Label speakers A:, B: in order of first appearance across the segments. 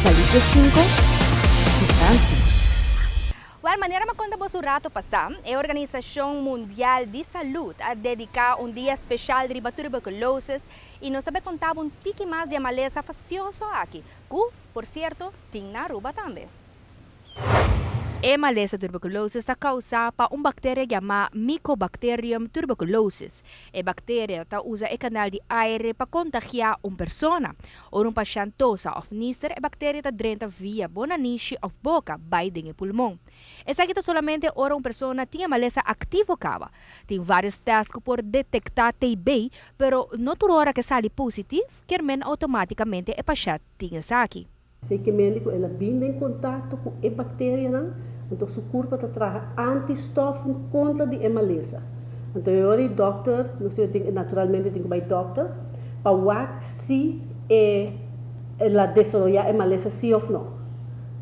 A: Saúde 5 e França.
B: Well, maneira maconda bo surato passar, a Organização Mundial de Saúde a dedicar um dia especial de tuberculose e nós também contamos um tique mais de maleza fastidioso aqui, que, por certo, tem na Aruba também. A maleza tuberculose está causada por uma bactéria chamada Mycobacterium tuberculosis. A bactéria usa o canal de aire para contagiar uma pessoa. Ou um paciente tosa ou nister, a bactéria entra via bonaniche ou boca, vai do pulmão. Essa aqui somente ora uma pessoa tinha maleza ativo cava. Tem vários testes por detectar TB, pero não toda hora que sai positivo, que automaticamente o paciente tinha essa aqui.
C: Sei que o médico ela vinda em contato com a bactéria, não? Então o corpo está trazendo antistoffen contra a maleza. Então eu o doctor, não sei, naturalmente tem que ir doctor, para ver se ela desarrollar a maleza sim ou não.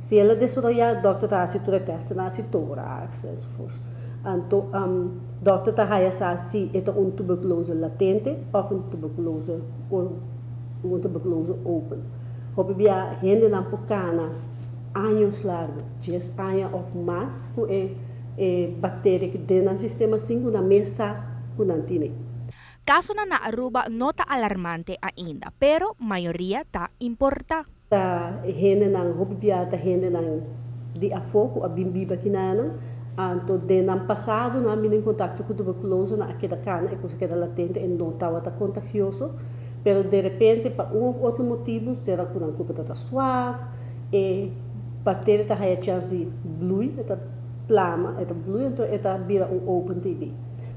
C: Se ela desarrollar, o doctor está a fazer teste na tórax, isso for. Então o doctor está a fazer se é uma tuberculose latente ou uma tuberculose open. Hope bia gente na pocana anos largo, 10 anos ou mais, com a bactéria que tem no sistema 5 na mesa com antine.
B: Caso na Aruba não está alarmante ainda, pero maioria está importante.
C: Ta gente na hope bia ta gente na de afoco a bimbiba que na anto de nan passado na min em contato com tuberculose na aquela cana e coisa que era latente e não estava contagioso. Pero de repente, por outro motivo, será que a culpa está suave, e a bactéria está a chance de blui, está plama, está blui, então está vira open TB.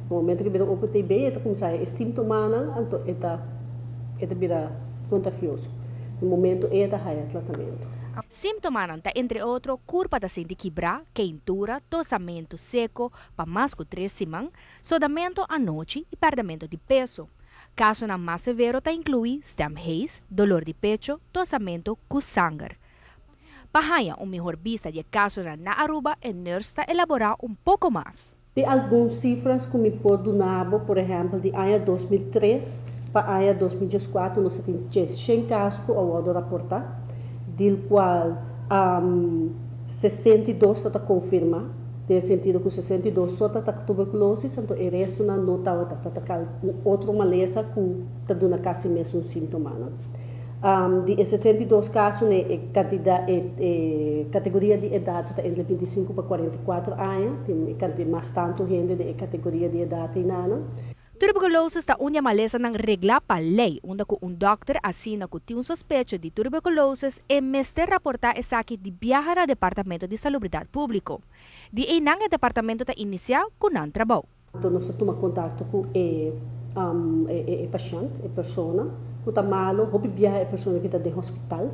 C: No momento que vira open TB, está começar a sintomana, então está vira contagioso. No momento, está a tratamento.
B: Sintomas entre outros, curva da sente quebrar, quentura, tossamento seco, para mais de 3 semanas, sodamento à noite e perdimento de peso. Caso na mais severo inclui stem haze, dolor de pecho, tossamento com sangue. Para uma melhor vista de caso na Aruba, a nurse está elaborar pouco mais.
C: Tem algumas cifras que me pode dar, por exemplo, de ano 2003 para ano 2004, nós temos 100 casos que eu vou reportar, do qual 62 está confirmado. No sentido que 62 só está com tuberculose, então o resto não está com outra maleza que está dando quase mesmo sintoma. De 62 casos, categoria de idade está entre 25 para 44 anos, tem mais tanto gente de categoria de idade nana.
B: Tuberculose está uma maleza não regla para lei, onde um doctor assina que tem suspeito de tuberculose e mestre reportar essa aqui de viajar ao Departamento de Salubridade Público. De aí, o departamento está inicial com um trabalho.
C: Então, nós tomamos contato com o paciente, a pessoa que está malo, ou viajar a pessoa que está no hospital.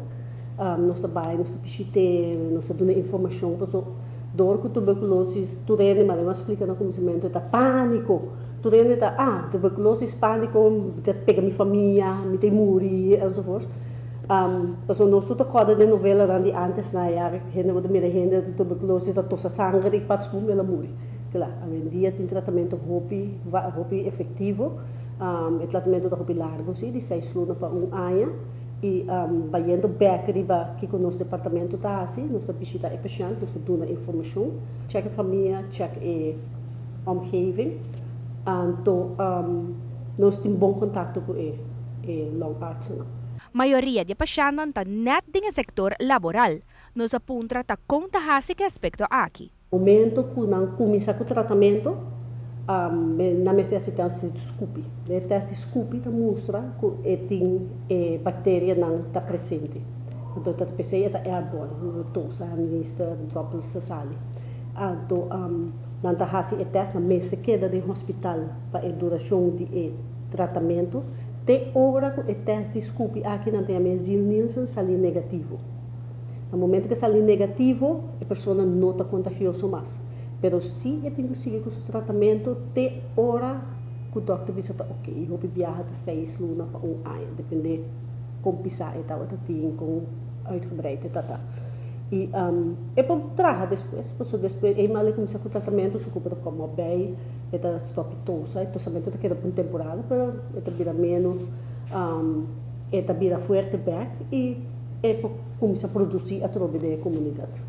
C: Nós trabalhamos, nós pesquisamos, nós damos informação para dor com tuberculose, tudo é, mas eu explico no conhecimento, está pânico. Tudo é, tuberculose, pânico, pega minha família, me tem muri, e so forth. Então, nós tudo acorda de novela de antes, na época, gente de tuberculose, está toda sangue, e pats bum, ela muri. Claro, hoje em dia tem tratamento hopi efetivo, o tratamento da hopi largo, de 6 lunas para 1 ano. E vayendo back riba que com o nosso departamento está assim, nós visita o paciente, nós damos informação, check a família, check a omgeving, então nós temos bom contato com o long arts. A
B: maioria de pacientes está net no setor laboral, nós aponta a conta-se que aspecto aqui.
C: No momento que não começa com o tratamento, na minha assistência de Scoopy. O teste Scoopy mostra que tem bactéria não está presente. Então, a pessoa está airborne, não tosa, ministra, droplets, sali. Então, não está fazendo o teste, na mesa queda no hospital para a duração de tratamento. Até hora que o teste de Scoopy aqui não tem a mesil Nielsen sair negativo. No momento que sair negativo, a pessoa não está contagiosa mais. Pero se eu tenho que seguir com o tratamento, até hora que o doutor diz que ok, eu vou viajar de 6 lunas para 1 ano, depende como pisar e tal, com uitgebreid e E eu traga depois, depois, eenmaal ik começar com o tratamento, se ocupa de como bem, eta stop tosa, e tosamento te queda por temporada, pero eta vira menos, eta vira fuerte back, e e começar a produzir através da comunidade.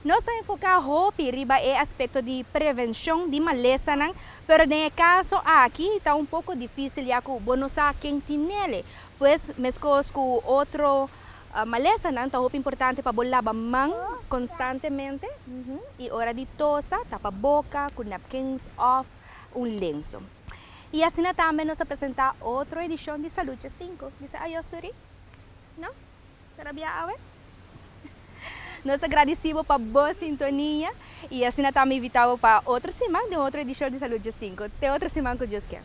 B: Nós estamos enfocados riba é aspecto de prevenção de maleza, não? Pero no caso aqui está um pouco difícil já que não sabe quem tem nele, pois mesmo com outro maleza não, está muito importante para lavar a mão constantemente e hora de tosa, tapa a boca com napkins off, lenço. E assim também nos apresentar outra edição de Saúde 5. Dice ayos, Suri? Não? Sarabia awe? Nós agradecemos para a boa sintonia e assim também invitamos para outra semana de outra edição de Saúde 5. Até outra semana que Deus quer.